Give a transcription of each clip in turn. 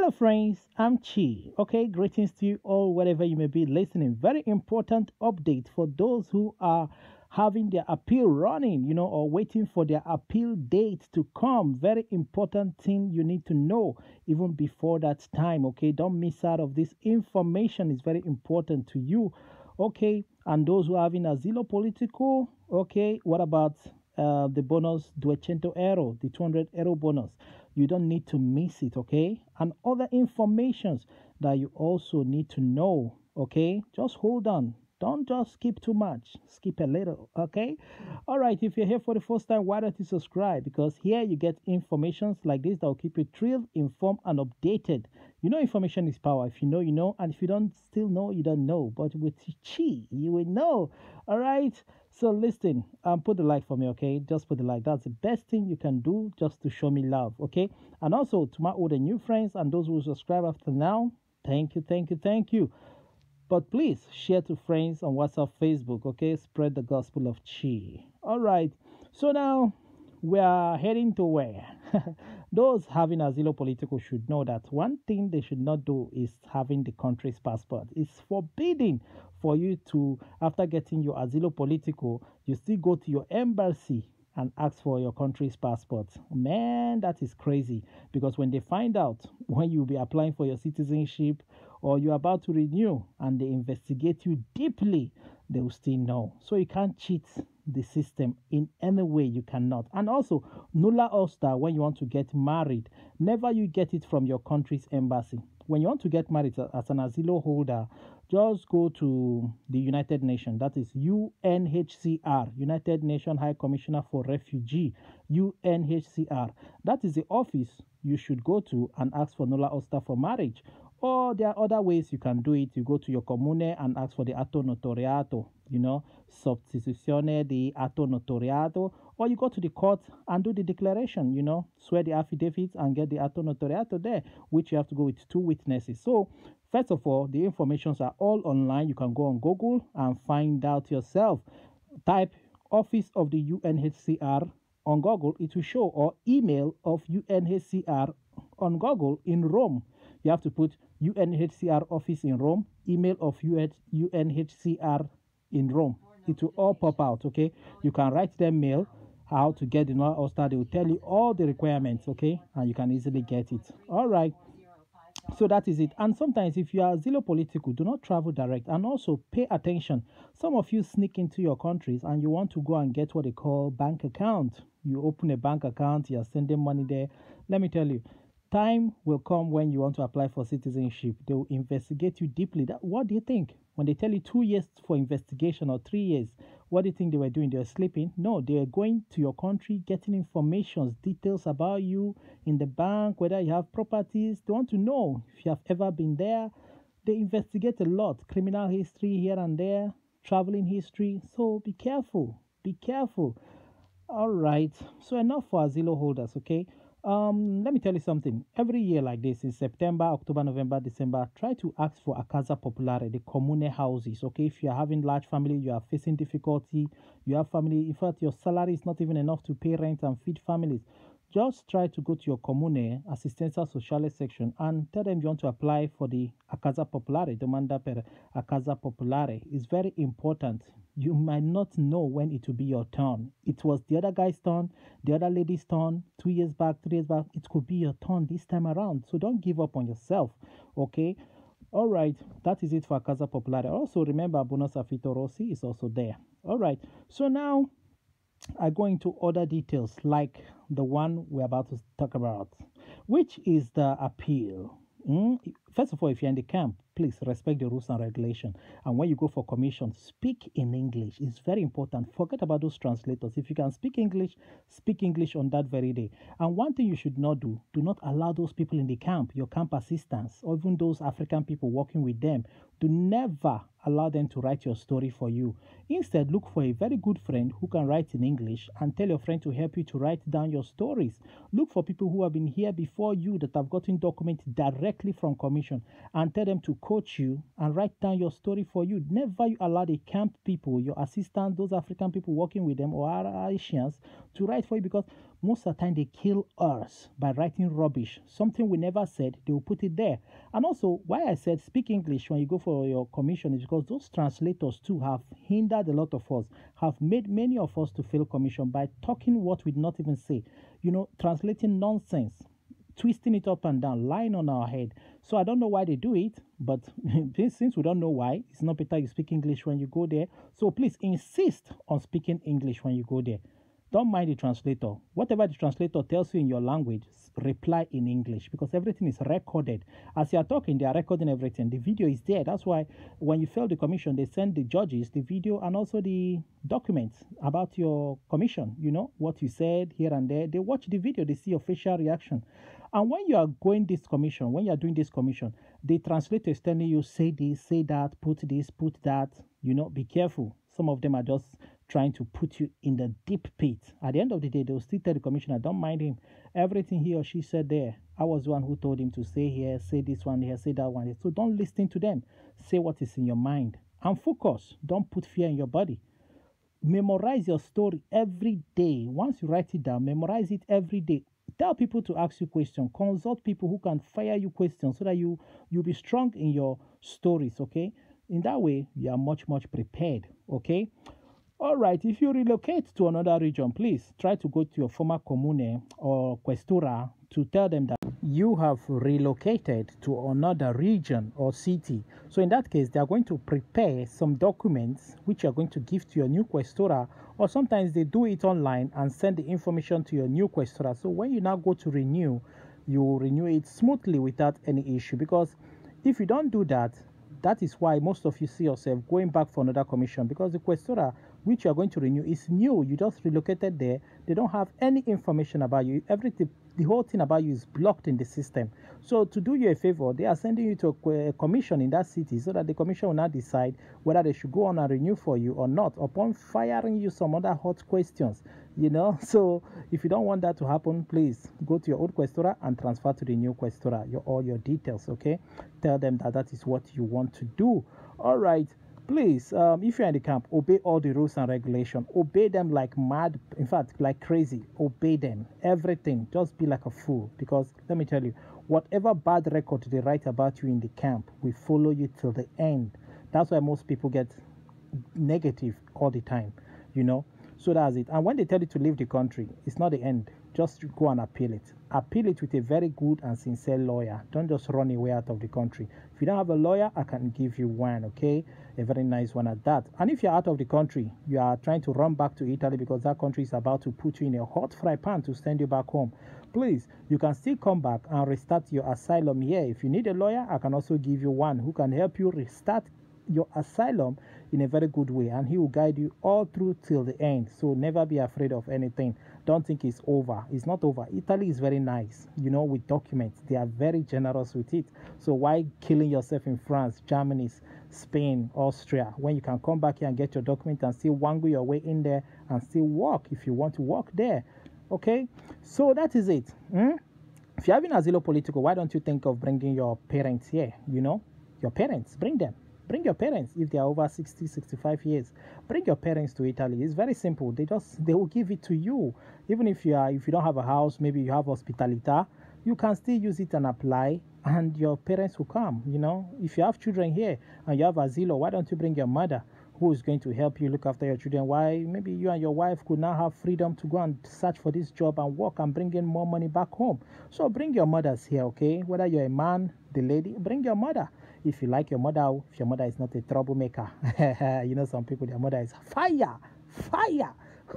Hello, friends. I'm Chi. Okay, greetings to you all, wherever you may be listening. Very important update for those who are having their appeal running, or waiting for their appeal date to come. Very important thing you need to know even before that time. Okay, don't miss out of this information. It's very important to you. Okay, and those who are having a Zillow political. Okay, what about the bonus 200 euro, the 200 euro bonus? You don't need to miss it, okay? And other informations that you also need to know, okay? Just hold on. Don't just skip too much. Skip a little, okay? All right, if you're here for the first time, why don't you subscribe? Because here you get informations like this that will keep you thrilled, informed, and updated. You know, information is power. If you know, you know. And if you don't still know, you don't know. But with Chi, you will know. All right? So listen, put the like for me, okay? Just put the like. That's the best thing you can do just to show me love, okay? And also to my older new friends and those who subscribe after now, thank you, thank you, thank you. But please share to friends on WhatsApp, Facebook, okay? Spread the gospel of Chi. All right. So now we are heading to where? Those having a Zillow political should know that one thing they should not do is having the country's passport. It's forbidden for you to, after getting your asilo political, you still go to your embassy and ask for your country's passport. Man, that is crazy. Because when they find out when you'll be applying for your citizenship or you're about to renew and they investigate you deeply, they will still know. So you can't cheat the system in any way. You cannot. And also, nulla osta, when you want to get married, never you get it from your country's embassy. When you want to get married as an asilo holder, just go to the United Nations. That is UNHCR, United Nations High Commissioner for Refugee, UNHCR. That is the office you should go to and ask for nulla osta for marriage. Or there are other ways you can do it. You go to your comune and ask for the atto notoriato, substituzione di atto notoriato. Or you go to the court and do the declaration, swear the affidavit and get the atto notoriato there, which you have to go with 2 witnesses. So, first of all, the informations are all online. You can go on Google and find out yourself. Type Office of the UNHCR on Google, it will show, or email of UNHCR on Google in Rome. You have to put UNHCR office in Rome, email of UNHCR in Rome. It will all pop out, okay? You can write them mail, how to get the nulla osta. They will tell you all the requirements, okay? And you can easily get it. All right. So that is it. And sometimes if you are Zillow political, do not travel direct. And also pay attention. Some of you sneak into your countries and you want to go and get what they call bank account. You open a bank account, you are sending money there. Let me tell you, time will come when you want to apply for citizenship. They will investigate you deeply. What do you think? When they tell you 2 years for investigation or 3 years, what do you think they were doing? They were sleeping? No, they are going to your country, getting information, details about you in the bank, whether you have properties. They want to know if you have ever been there. They investigate a lot. Criminal history here and there, traveling history. So be careful. Be careful. All right. So enough for asilo holders, okay? Let me tell you something. Every year like this, in September, October, November, December, try to ask for a casa popolare, the comune houses. Okay, if you are having large family, you are facing difficulty, you have family, in fact, your salary is not even enough to pay rent and feed families. Just try to go to your comune, assistenza sociale section, and tell them you want to apply for the a casa popolare, domanda per a casa popolare. It's very important. You might not know when it will be your turn. It was the other guy's turn, the other lady's turn, 2 years back, 3 years back. It could be your turn this time around. So don't give up on yourself, okay? All right, that is it for Casa Popolare. Also, remember, Bonus Affitto Rossi is also there. All right, so now I go into other details like the one we're about to talk about, which is the appeal. First of all, if you're in the camp, please respect the rules and regulations. And when you go for commission, speak in English. It's very important. Forget about those translators. If you can speak English on that very day. And one thing you should not do not allow those people in the camp, your camp assistants, or even those African people working with them, to never allow them to write your story for you. Instead, look for a very good friend who can write in English and tell your friend to help you to write down your stories. Look for people who have been here before you that have gotten documents directly from commission commission and tell them to coach you and write down your story for you. Never you allow the camp people, your assistants, those African people working with them or Asians to write for you, because most of the time they kill us by writing rubbish. Something we never said, they will put it there. And also, why I said speak English when you go for your commission is because those translators too have hindered a lot of us, have made many of us to fail commission by talking what we did not even say, translating nonsense, twisting it up and down, lying on our head. So I don't know why they do it, but since we don't know why, it's not better you speak English when you go there. So please insist on speaking English when you go there. Don't mind the translator. Whatever the translator tells you in your language, reply in English, because everything is recorded. As you are talking, they are recording everything. The video is there. That's why when you fail the commission, they send the judges the video and also the documents about your commission, what you said here and there. They watch the video, they see your facial reaction. And when you are going this commission, when you are doing this commission, the translator is telling you, say this, say that, put this, put that, be careful. Some of them are just trying to put you in the deep pit. At the end of the day, they'll still tell the commissioner, don't mind him. Everything he or she said there, I was the one who told him to say here, say this one here, say that one here. So don't listen to them. Say what is in your mind and focus. Don't put fear in your body. Memorize your story every day. Once you write it down, memorize it every day. Tell people to ask you questions. Consult people who can fire you questions so that you'll be strong in your stories, okay? In that way, you are much, much prepared, okay? All right, if you relocate to another region, please try to go to your former commune or questura to tell them that you have relocated to another region or city. So in that case, they are going to prepare some documents which you are going to give to your new questura, or sometimes they do it online and send the information to your new questura. So when you now go to renew, you renew it smoothly without any issue, because if you don't do that, that is why most of you see yourself going back for another commission, because the questura which you are going to renew is new. You just relocated there. They don't have any information about you. Everything, the whole thing about you is blocked in the system. So to do you a favor, they are sending you to a commission in that city so that the commission will now decide whether they should go on and renew for you or not upon firing you some other hot questions. So if you don't want that to happen, please go to your old questura and transfer to the new questura all your details, okay? Tell them that is what you want to do. All right. Please, if you're in the camp, obey all the rules and regulations. Obey them like mad, in fact, like crazy. Obey them. Everything. Just be like a fool. Because, let me tell you, whatever bad record they write about you in the camp will follow you till the end. That's why most people get negative all the time, So that's it. And when they tell you to leave the country, it's not the end. Just go and appeal it. Appeal it with a very good and sincere lawyer. Don't just run away out of the country. If you don't have a lawyer, I can give you one, okay? A very nice one at that. And if you're out of the country, you are trying to run back to Italy because that country is about to put you in a hot fry pan to send you back home, please, you can still come back and restart your asylum here. If you need a lawyer, I can also give you one who can help you restart your asylum in a very good way, and he will guide you all through till the end. So never be afraid of anything. Don't think it's over. It's not over. Italy is very nice, with documents. They are very generous with it. So why killing yourself in France, Germany, Spain, Austria, when you can come back here and get your document and still wangle your way in there and still work if you want to work there? Okay, so that is it. If you're having a ZILLOW political, why don't you think of bringing your parents here? Your parents, bring them. Bring your parents if they are over 60, 65 years. Bring your parents to Italy. It's very simple. They will give it to you. Even if you don't have a house, maybe you have hospitalita, you can still use it and apply, and your parents will come. If you have children here and you have a ZILLOW, why don't you bring your mother, who is going to help you look after your children? Why maybe you and your wife could now have freedom to go and search for this job and work and bring in more money back home. So bring your mothers here, okay? Whether you're a man, the lady, bring your mother. If you like your mother, if your mother is not a troublemaker. Some people, their mother is fire,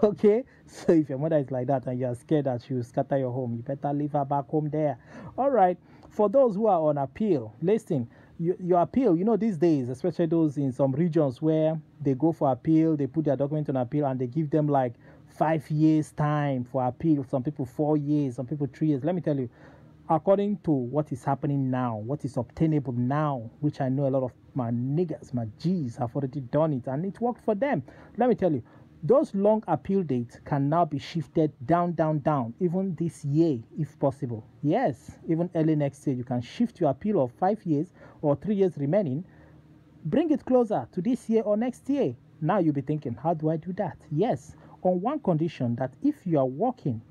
okay? So if your mother is like that and you're scared that she will scatter your home, you better leave her back home there. All right. For those who are on appeal, listen, your appeal, these days, especially those in some regions where they go for appeal, they put their document on appeal and they give them like 5 years time for appeal. Some people 4 years, some people 3 years. Let me tell you, according to what is happening now, what is obtainable now, which I know a lot of my niggas, my G's have already done it and it worked for them. Let me tell you, Those long appeal dates can now be shifted down, down, down, even this year if possible. Yes, even early next year, you can shift your appeal of 5 years or 3 years remaining, bring it closer to this year or next year. Now you'll be thinking, how do I do that? Yes, on one condition, that if you are working,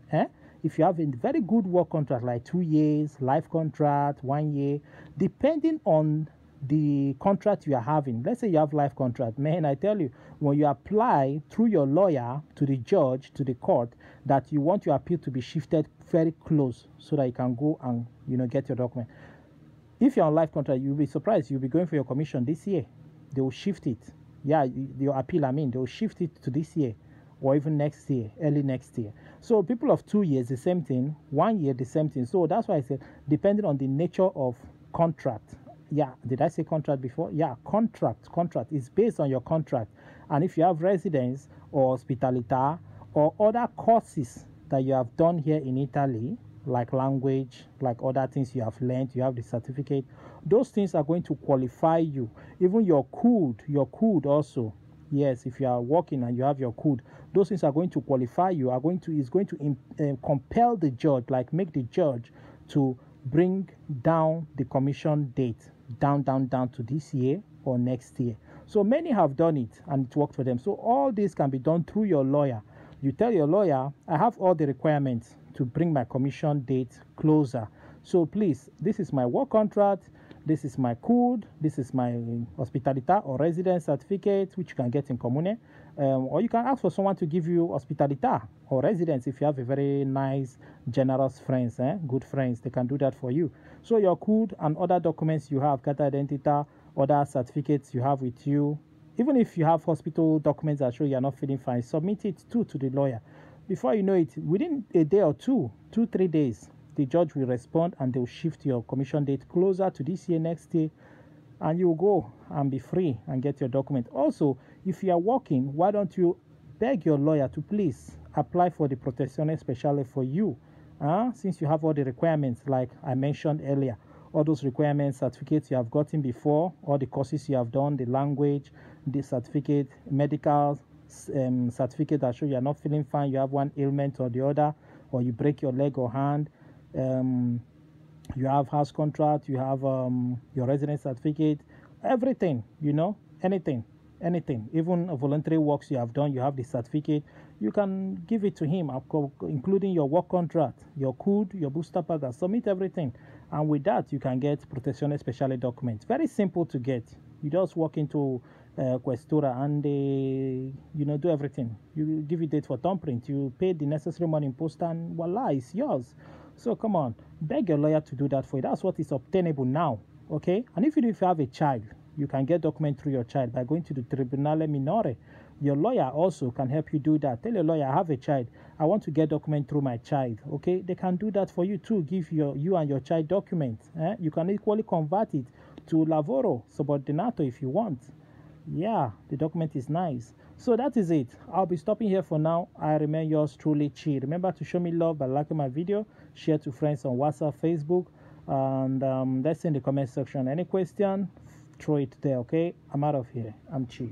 if you have a very good work contract like 2 years, life contract, 1 year, depending on the contract you are having. Let's say you have life contract. Man, I tell you, when you apply through your lawyer to the judge, to the court, that you want your appeal to be shifted very close so that you can go and get your document. If you're on life contract, you'll be surprised. You'll be going for your commission this year. They will shift it. Yeah, your appeal, they will shift it to this year or even next year, early next year. So people of 2 years, the same thing. 1 year, the same thing. So that's why I said, depending on the nature of contract. Yeah, did I say contract before? Yeah, contract is based on your contract. And if you have residence or hospitality or other courses that you have done here in Italy, like language, like other things you have learned, you have the certificate, those things are going to qualify you. Even your code also. Yes, if you are working and you have your code, those things are going to qualify you, is going to compel the judge, like make the judge to bring down the commission date down to this year or next year. So many have done it and it worked for them. So all this can be done through your lawyer. You tell your lawyer, I have all the requirements to bring my commission date closer. So please, this is my work contract, this is my code, this is my hospitality or residence certificate, which you can get in Comune. Or you can ask for someone to give you hospitality or residence if you have a very nice, generous friends, good friends. They can do that for you. So your code and other documents you have, carte d'identità, other certificates you have with you, even if you have hospital documents that show you are not feeling fine, submit it too to the lawyer. Before you know it, within a day or 3 days, the judge will respond and they'll shift your commission date closer to this year, next year, and you'll go and be free and get your document. Also, if you are working, why don't you beg your lawyer to please apply for the protezione speciale for you, since you have all the requirements like I mentioned earlier, all those requirements, certificates you have gotten before, all the courses you have done, the language, the certificate, medical certificate that show you are not feeling fine, you have one ailment or the other, or you break your leg or hand, you have house contract, you have your residence certificate, everything, anything, even voluntary works you have done, you have the certificate, you can give it to him, including your work contract, your code, your booster paga, submit everything, and with that you can get protezione speciale document. Very simple to get. You just walk into Questura and they do everything. You give it date for thumbprint, you pay the necessary money in post, and voila, it's yours. So come on, beg your lawyer to do that for you. That's what is obtainable now, okay? And if you have a child, you can get document through your child by going to the Tribunale Minore. Your lawyer also can help you do that. Tell your lawyer, I have a child, I want to get document through my child, okay? They can do that for you too. Give you and your child documents. You can equally convert it to lavoro subordinato if you want. Yeah, the document is nice. So that is it. I'll be stopping here for now. I remain yours truly, Chi. Remember to show me love by liking my video, share to friends on WhatsApp, Facebook, and let's in the comment section. Any question, throw it there, okay? I'm out of here. I'm Chi.